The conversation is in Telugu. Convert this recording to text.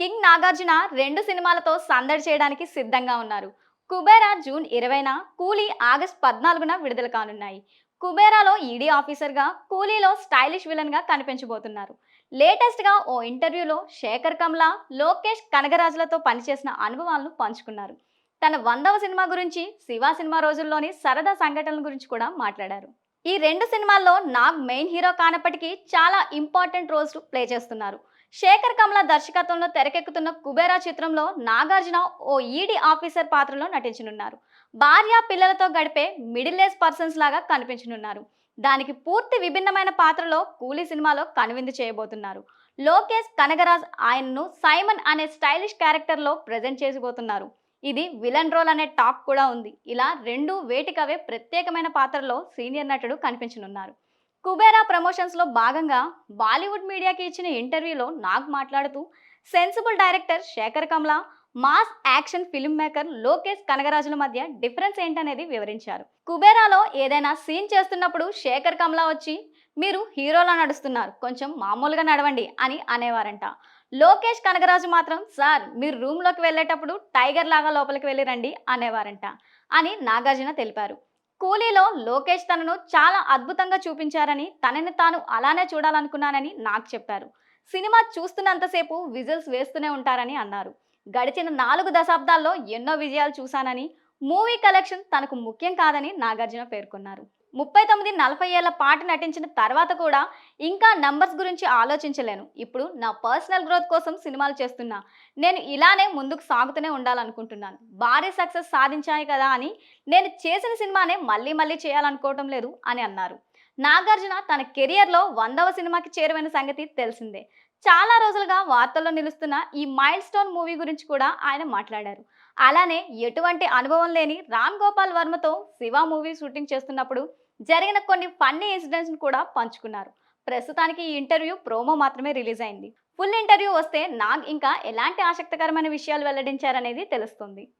కింగ్ నాగార్జున 2 సినిమాలతో సందడి చేయడానికి సిద్ధంగా ఉన్నారు. 'కుబేరా' జూన్ 20న, 'కూలీ' ఆగస్ట్ 14న విడుదల కానున్నాయి. 'కుబేరాలో' ఈడీ ఆఫీసర్గా, 'కూలీలో' స్టైలిష్ విలన్గా కనిపించబోతున్నారు. లేటెస్ట్గా ఓ ఇంటర్వ్యూలో శేఖర్ కమ్ల, లోకేష్ కనగరాజులతో పనిచేసిన అనుభవాలను పంచుకున్నారు. తన 100వ సినిమా గురించి, 'శివ' సినిమా రోజుల్లోని సరదా సంఘటనల గురించి కూడా మాట్లాడారు. ఈ 2 సినిమాల్లో నాగ్ మెయిన్ హీరో కానప్పటికీ చాలా ఇంపార్టెంట్ రోల్స్ ప్లే చేస్తున్నారు. శేఖర్ కమ్ల దర్శకత్వంలో తెరకెక్కుతున్న 'కుబేరా' చిత్రంలో నాగార్జున ఓ ఈడీ ఆఫీసర్ పాత్రలో నటించనున్నారు. భార్య పిల్లలతో గడిపే మిడిల్ ఏజ్ పర్సన్స్ లాగా కనిపించనున్నారు. దానికి పూర్తి విభిన్నమైన పాత్రలో 'కూలీ' సినిమాలో కనువిందు చేయబోతున్నారు. లోకేష్ కనగరాజ్ ఆయన్ను సైమన్ అనే స్టైలిష్ క్యారెక్టర్లో ప్రజెంట్ చేయబోతున్నారు. ఇది విలన్ రోల్ అనే టాక్ కూడా ఉంది. ఇలా రెండు వేటికవే ప్రత్యేకమైన పాత్రలో సీనియర్ నటుడు కనిపించనున్నారు. 'కుబేరా' ప్రమోషన్స్లో భాగంగా బాలీవుడ్ మీడియాకి ఇచ్చిన ఇంటర్వ్యూలో నాగ్ మాట్లాడుతూ sensible director Shekhar Kammula, mass action film maker Lokesh కనగరాజుల మధ్య డిఫరెన్స్ ఏంటనేది వివరించారు. 'కుబేరాలో' ఏదైనా సీన్ చేస్తున్నప్పుడు శేఖర్ కమ్ల వచ్చి మీరు హీరోలా నడుస్తున్నారు, కొంచెం మామూలుగా నడవండి అని అనేవారంట. లోకేష్ కనగరాజు మాత్రం సార్ మీరు రూమ్లోకి వెళ్ళేటప్పుడు టైగర్ లాగా లోపలికి వెళ్ళి రండి అనేవారంట అని నాగార్జున తెలిపారు. 'కూలీలో' లోకేష్ తనను చాలా అద్భుతంగా చూపించారని, తనని తాను అలానే చూడాలనుకున్నానని నాకు చెప్పారు. సినిమా చూస్తున్నంతసేపు విజిల్స్ వేస్తూనే ఉంటారని అన్నారు. గడిచిన 4 దశాబ్దాల్లో ఎన్నో విజయాలు చూశానని, మూవీ కలెక్షన్ తనకు ముఖ్యం కాదని నాగార్జున పేర్కొన్నారు. 39-40 ఏళ్ల పాటు నటించిన తర్వాత కూడా ఇంకా నంబర్స్ గురించి ఆలోచించలేను. ఇప్పుడు నా పర్సనల్ గ్రోత్ కోసం సినిమాలు చేస్తున్నా. నేను ఇలానే ముందుకు సాగుతూనే ఉండాలనుకుంటున్నాను. భారీ సక్సెస్ సాధించాయి కదా అని నేను చేసిన సినిమానే మళ్ళీ మళ్ళీ చేయాలనుకోవటం లేదు అని అన్నారు. నాగార్జున తన కెరియర్లో 100వ సినిమాకి చేరువైన సంగతి తెలిసిందే. చాలా రోజులుగా వార్తల్లో నిలుస్తున్న ఈ మైల్ స్టోన్ మూవీ గురించి కూడా ఆయన మాట్లాడారు. అలానే ఎటువంటి అనుభవం లేని రామ్ గోపాల్ వర్మతో 'శివ' మూవీ షూటింగ్ చేస్తున్నప్పుడు జరిగిన కొన్ని ఫన్నీ ఇన్సిడెంట్స్ కూడా పంచుకున్నారు. ప్రస్తుతానికి ఈ ఇంటర్వ్యూ ప్రోమో మాత్రమే రిలీజ్ అయింది. ఫుల్ ఇంటర్వ్యూ వస్తే నాగ్ ఇంకా ఎలాంటి ఆసక్తికరమైన విషయాలు వెల్లడించారనేది తెలుస్తుంది.